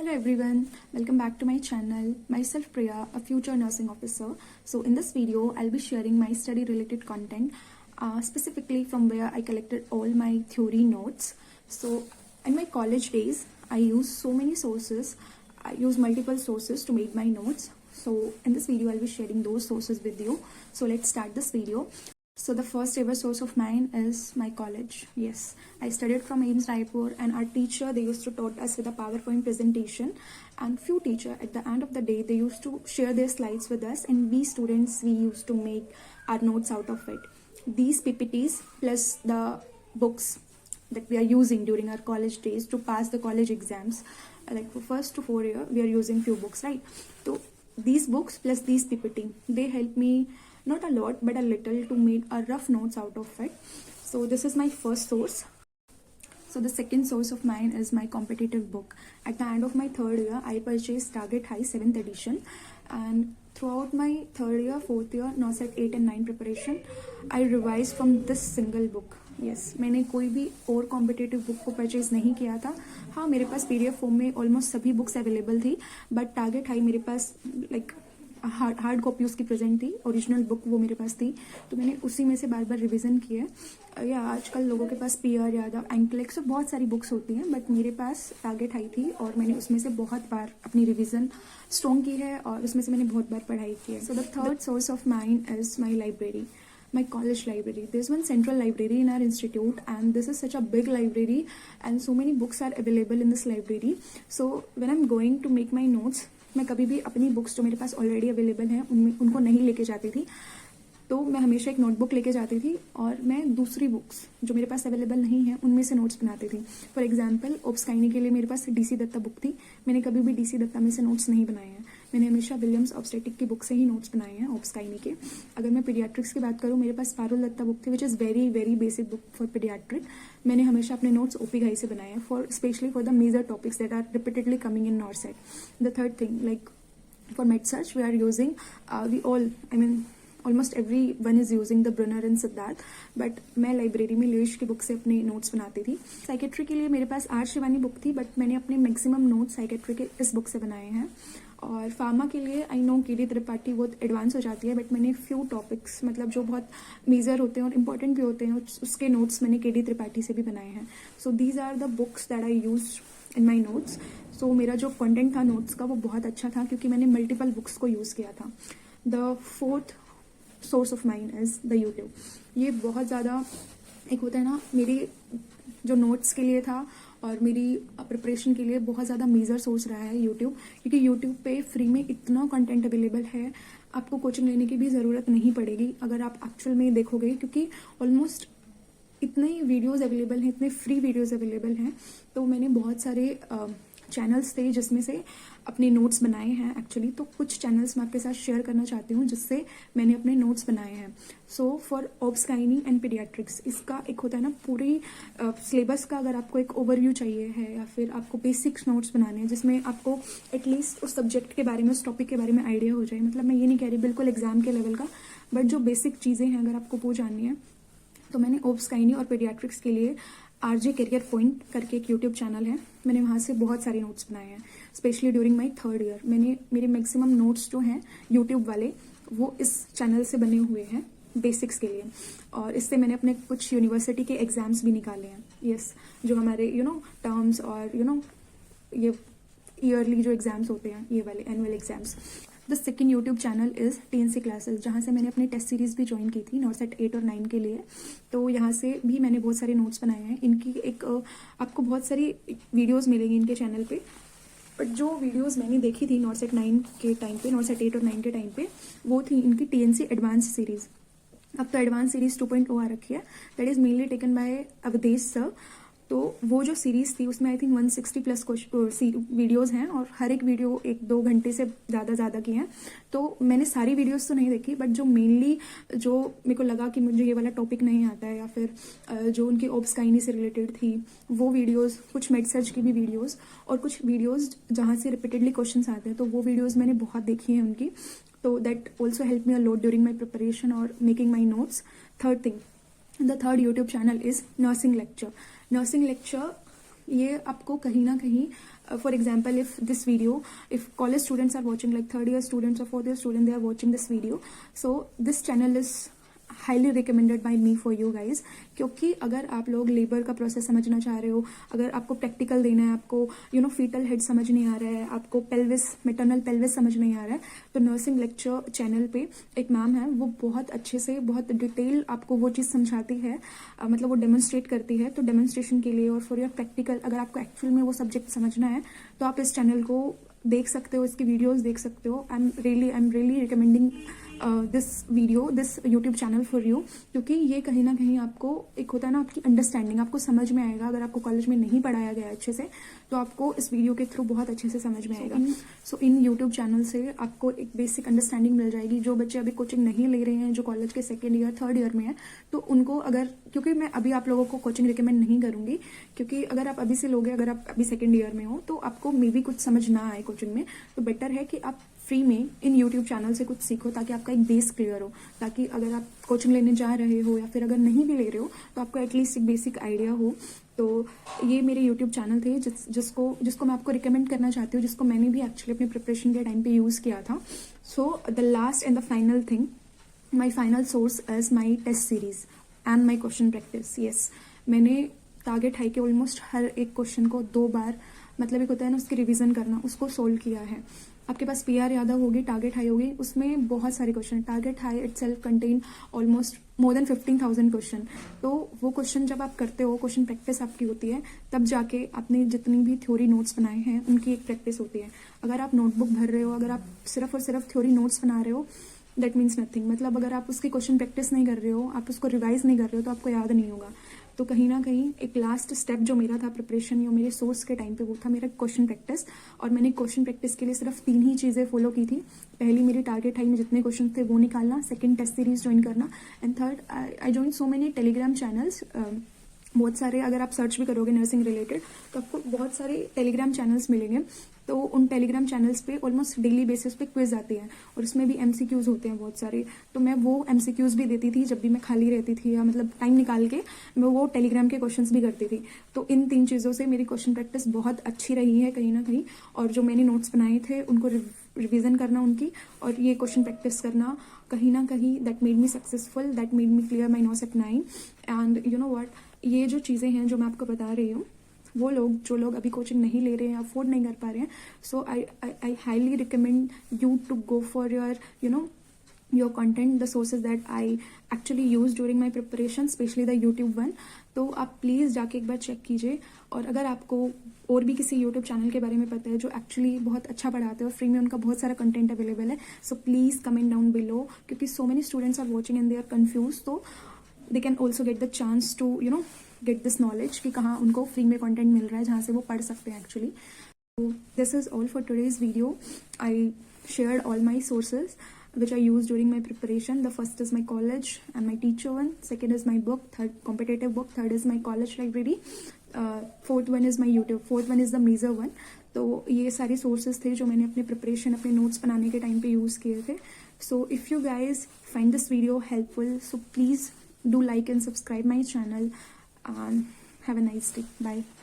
Hello everyone, welcome back to my channel. Myself Priya, a future nursing officer. So in this video, I'll be sharing my study related content, specifically from where I collected all my theory notes. So in my college days, I use so many sources. I use multiple sources to make my notes. So in this video, I'll be sharing those sources with you. So let's start this video. So the first ever source of mine is my college. Yes, I studied from AIIMS Raipur, and our teacher, they used to taught us with a PowerPoint presentation, and few teacher at the end of the day, they used to share their slides with us, and we students, we used to make our notes out of it. These PPTs plus the books that we are using during our college days to pass the college exams, like for first to 4 year, we are using few books, right? So these books plus these PPT, they help me not a lot but a little to make a rough notes out of it. So this is my first source. So the second source of mine is my competitive book. At the end of my third year, I purchased Target High 7th edition, and throughout my third year, fourth year, NOSET 8 and 9 preparation, I revised from this single book. Yes, मैंने कोई भी और competitive book को purchase नहीं किया था. हाँ, मेरे पास PDF फॉर्म में ऑलमोस्ट सभी बुक्स अवेलेबल थी, बट टारगेट हाई मेरे पास लाइक हार्ड कॉपी उसकी प्रेजेंट थी, ओरिजिनल बुक वो मेरे पास थी, तो मैंने उसी में से बार बार रिवीजन किया. या आजकल लोगों के पास PR यादव, एंकलेक्स और बहुत सारी बुक्स होती हैं, बट मेरे पास टारगेट हाई थी और मैंने उसमें से बहुत बार अपनी रिवीजन स्ट्रॉन्ग की है और उसमें से मैंने बहुत बार पढ़ाई की है. So the third source of mine is my library. My college library. There's one central library in our institute, and this is such a big library, and so many books are available in this library. So when I'm going to make my notes, मैं कभी भी अपनी books जो मेरे पास already available हैं उनको नहीं लेके जाती थी. तो मैं हमेशा एक नोटबुक लेके जाती थी और मैं दूसरी बुक्स जो मेरे पास अवेलेबल नहीं है उनमें से नोट्स बनाती थी. फॉर एग्जांपल, ऑब्सकाइनी के लिए मेरे पास DC दत्ता बुक थी. मैंने कभी भी DC दत्ता में से नोट्स नहीं बनाए हैं. मैंने हमेशा विलियम्स ऑब्स्टेटिक की बुक से ही नोट्स बनाए हैं ऑब्सकाइनी के. अगर मैं पीडियाट्रिक्स की बात करूँ, मेरे पास पारुल दत्ता बुक थी, which is very very basic book for paediatric. मैंने हमेशा अपने नोट्स OP घाई से बनाए हैं, for specially for the major topics that are repeatedly coming in NORCET. The third thing, like for med search we are using almost every one is using the Brunner and Suddarth, but मैं library में लेश की book से अपने notes बनाती थी. Psychiatry के लिए मेरे पास R शिवानी बुक थी, बट मैंने अपने मैक्सिमम नोट्स साइकेट्री के इस बुक से बनाए हैं. और फार्मा के लिए आई नो KD त्रिपाठी बहुत एडवांस हो जाती है, बट मैंने फ्यू टॉपिक्स मतलब जो बहुत मेजर होते हैं और इम्पॉर्टेंट भी होते हैं उसके नोट्स मैंने KD त्रिपाठी से भी बनाए हैं. So these are the books that I use in my notes. So मेरा जो कंटेंट था नोट्स का वो बहुत अच्छा था क्योंकि मैंने मल्टीपल बुक्स को यूज़ किया था. The fourth source of mine is the YouTube. ये बहुत ज़्यादा एक होता है ना, मेरी जो नोट्स के लिए था और मेरी प्रिपरेशन के लिए बहुत ज़्यादा मेजर सोर्स रहा है यूट्यूब, क्योंकि यूट्यूब पे फ्री में इतना कंटेंट अवेलेबल है, आपको कोचिंग लेने की भी ज़रूरत नहीं पड़ेगी अगर आप एक्चुअल में देखोगे, क्योंकि ऑलमोस्ट इतने ही वीडियोज़ अवेलेबल हैं, इतने फ्री वीडियोज़ अवेलेबल हैं. तो मैंने बहुत सारे चैनल्स थे जिसमें से अपने नोट्स बनाए हैं एक्चुअली. तो कुछ चैनल्स मैं आपके साथ शेयर करना चाहती हूँ जिससे मैंने अपने नोट्स बनाए हैं. सो फॉर ऑब्सकाइनी एंड पीडियाट्रिक्स, इसका एक होता है ना पूरी सिलेबस का, अगर आपको एक ओवरव्यू चाहिए है या फिर आपको बेसिक्स नोट्स बनाने हैं जिसमें आपको एटलीस्ट उस सब्जेक्ट के बारे में, उस टॉपिक के बारे में आइडिया हो जाए. मतलब मैं ये नहीं कह रही बिल्कुल एग्जाम के लेवल का, बट जो बेसिक चीज़ें हैं अगर आपको वो जाननी है, तो मैंने ऑब्सकाइनी और पीडियाट्रिक्स के लिए RJ करियर पॉइंट करके एक यूट्यूब चैनल है, मैंने वहाँ से बहुत सारे नोट्स बनाए हैं. Specially during my third year मैंने मेरे मैक्सिमम नोट्स जो हैं यूट्यूब वाले वो इस चैनल से बने हुए हैं बेसिक्स के लिए. और इससे मैंने अपने कुछ यूनिवर्सिटी के एग्जाम्स भी निकाले हैं. यस, जो हमारे टर्म्स और ये ईयरली जो एग्जाम्स होते हैं, ये वाले annual exams. The second YouTube channel is TNC classes, जहाँ से मैंने अपनी टेस्ट सीरीज़ भी ज्वाइन की थी NORCET 8 और 9 के लिए. तो यहाँ से भी मैंने बहुत सारे नोट्स बनाए हैं. इनकी एक आपको बहुत सारी वीडियोस मिलेंगी इनके चैनल पे, बट जो वीडियोस मैंने देखी थी NORCET 9 के टाइम पे, NORCET 8 और 9 के टाइम पे, वो थी इनकी TNC एडवांस सीरीज़. अब तो एडवांस सीरीज़ 2.0 आ रखी है, that is mainly taken by Avdhesh sir. तो वो जो सीरीज़ थी उसमें आई थिंक 160+ वीडियोज़ हैं और हर एक वीडियो 1-2 घंटे से ज़्यादा की हैं. तो मैंने सारी वीडियोज़ तो नहीं देखी, बट जो मेनली जो मेरे को लगा कि मुझे ये वाला टॉपिक नहीं आता है या फिर जो उनकी ऑब्सकाइनी से रिलेटेड थी वो वीडियोज़, कुछ मेड सर्च की भी वीडियोज़ और कुछ वीडियोज़ जहाँ से रिपीटेडली क्वेश्चन आते हैं, तो वो वीडियोज़ मैंने बहुत देखी हैं उनकी. तो that also help me a lot during my preparation और making my notes. Third thing, the third YouTube channel is nursing lecture. Nursing lecture ये आपको कहीं ना कहीं for example, if college students are watching, like third year students or fourth year student, they are watching this video, so this channel is highly recommended by me for you guys. क्योंकि अगर आप लोग labour का process समझना चाह रहे हो, अगर आपको प्रैक्टिकल देना है, आपको फीटल हेड समझ नहीं आ रहा है, आपको पेल्विस, मेटर्नल पेल्विस समझ नहीं आ रहा है, तो नर्सिंग लेक्चर चैनल पे एक मैम है, वो बहुत अच्छे से, बहुत डिटेल आपको वो चीज़ समझाती है, मतलब वो डेमोन्स्ट्रेट करती है. तो डेमोन्स्ट्रेशन के लिए और फॉर योर प्रैक्टिकल, अगर आपको एक्चुअल में वो सब्जेक्ट समझना है, तो आप इस चैनल को देख सकते हो, इसकी वीडियोस देख सकते हो. I am really recommending this YouTube channel for you. क्योंकि ये कहीं ना कहीं आपको एक होता है ना, आपकी अंडरस्टैंडिंग आपको समझ में आएगा. अगर आपको कॉलेज में नहीं पढ़ाया गया अच्छे से, तो आपको इस वीडियो के थ्रू बहुत अच्छे से समझ में आएगा. सो इन यूट्यूब चैनल से आपको एक बेसिक अंडरस्टैंडिंग मिल जाएगी. जो बच्चे अभी कोचिंग नहीं ले रहे हैं, जो कॉलेज के सेकेंड ईयर थर्ड ईयर में है, तो उनको अगर, क्योंकि मैं अभी आप लोगों को कोचिंग रिकमेंड नहीं करूंगी, क्योंकि अगर आप अभी से लोगे, अगर आप अभी सेकेंड ईयर में हो, तो आपको मे बी कुछ समझ ना आए कोचिंग में, तो बेटर है कि आप फ्री में इन यूट्यूब चैनल से कुछ सीखो, ताकि आपका एक बेस क्लियर हो, ताकि अगर आप कोचिंग लेने जा रहे हो या फिर अगर नहीं भी ले रहे हो, तो आपको एटलीस्ट एक बेसिक आइडिया हो. तो ये मेरे यूट्यूब चैनल थे जिसको मैं आपको रिकमेंड करना चाहती हूँ, जिसको मैंने भी एक्चुअली अपने प्रिपरेशन के टाइम पे यूज़ किया था. So the last and the final thing, my final source is my test series and my question practice. Yes, मैंने टारगेट हाई के ऑलमोस्ट हर एक क्वेश्चन को 2 बार, मतलब एक होता है ना उसकी रिवीजन करना, उसको सोल्व किया है. आपके पास PR यादव होगी, टारगेट हाई होगी, उसमें बहुत सारे question. Target high itself contain almost more than 15,000 question. तो वो क्वेश्चन जब आप करते हो, क्वेश्चन प्रैक्टिस आपकी होती है, तब जाके आपने जितनी भी थ्योरी नोट्स बनाए हैं उनकी एक प्रैक्टिस होती है. अगर आप नोटबुक भर रहे हो, अगर आप सिर्फ और सिर्फ थ्योरी नोट्स बना रहे हो, दैट मीन्स नथिंग. मतलब अगर आप उसकी क्वेश्चन प्रैक्टिस नहीं कर रहे हो, आप उसको रिवाइज नहीं कर रहे हो, तो आपको याद नहीं होगा. तो कहीं ना कहीं एक लास्ट स्टेप जो मेरा था प्रिपरेशन या मेरे सोर्स के टाइम पे, वो था मेरा क्वेश्चन प्रैक्टिस. और मैंने क्वेश्चन प्रैक्टिस के लिए सिर्फ 3 ही चीज़ें फॉलो की थी. पहली मेरी टारगेट हाई में जितने क्वेश्चन थे वो निकालना, सेकंड टेस्ट सीरीज ज्वाइन करना, and third I join so many Telegram channels. बहुत सारे, अगर आप सर्च भी करोगे नर्सिंग रिलेटेड, तो आपको बहुत सारे टेलीग्राम चैनल्स मिलेंगे. तो उन टेलीग्राम चैनल्स पे ऑलमोस्ट डेली बेसिस पे क्विज आती है, और उसमें भी MCQs होते हैं बहुत सारे. तो मैं वो MCQs भी देती थी जब भी मैं खाली रहती थी, या मतलब टाइम निकाल के मैं वो टेलीग्राम के क्वेश्चंस भी करती थी. तो इन 3 चीज़ों से मेरी क्वेश्चन प्रैक्टिस बहुत अच्छी रही है कहीं ना कहीं. और जो मैंने नोट्स बनाए थे उनको रिविजन करना उनकी, और ये क्वेश्चन प्रैक्टिस करना, कहीं ना कहीं that made me successful, that made me clear my NOCET 9. And you know what, ये जो चीज़ें हैं जो मैं आपको बता रही हूँ, वो लोग जो लोग अभी कोचिंग नहीं ले रहे हैं, अफोर्ड नहीं कर पा रहे हैं, so I highly recommend you to go for your content, the sources that I actually use during my preparation, specially the YouTube one. तो आप प्लीज़ जाके एक बार चेक कीजिए. और अगर आपको और भी किसी यूट्यूब चैनल के बारे में पता है जो एक्चुअली बहुत अच्छा पढ़ाते हैं और फ्री में उनका बहुत सारा कंटेंट अवेलेबल है, so please comment down below. क्योंकि so many students are watching and they are confuse, तो they can also get the chance to get this knowledge कि कहाँ उनको फ्री में कंटेंट मिल रहा है जहाँ से वो पढ़ सकते हैं actually. So this is all for today's video. I shared all my sources which I used during my preparation. The first is my college and my teacher one. Second is my book. Third, competitive book. Third is my college library. Fourth one is my YouTube. Fourth one is the major one. तो ये सारे sources थे जो मैंने अपने preparation, अपने notes बनाने के time पे use किए थे. So if you guys find this video helpful, so please do like and subscribe my channel and have a nice day. Bye.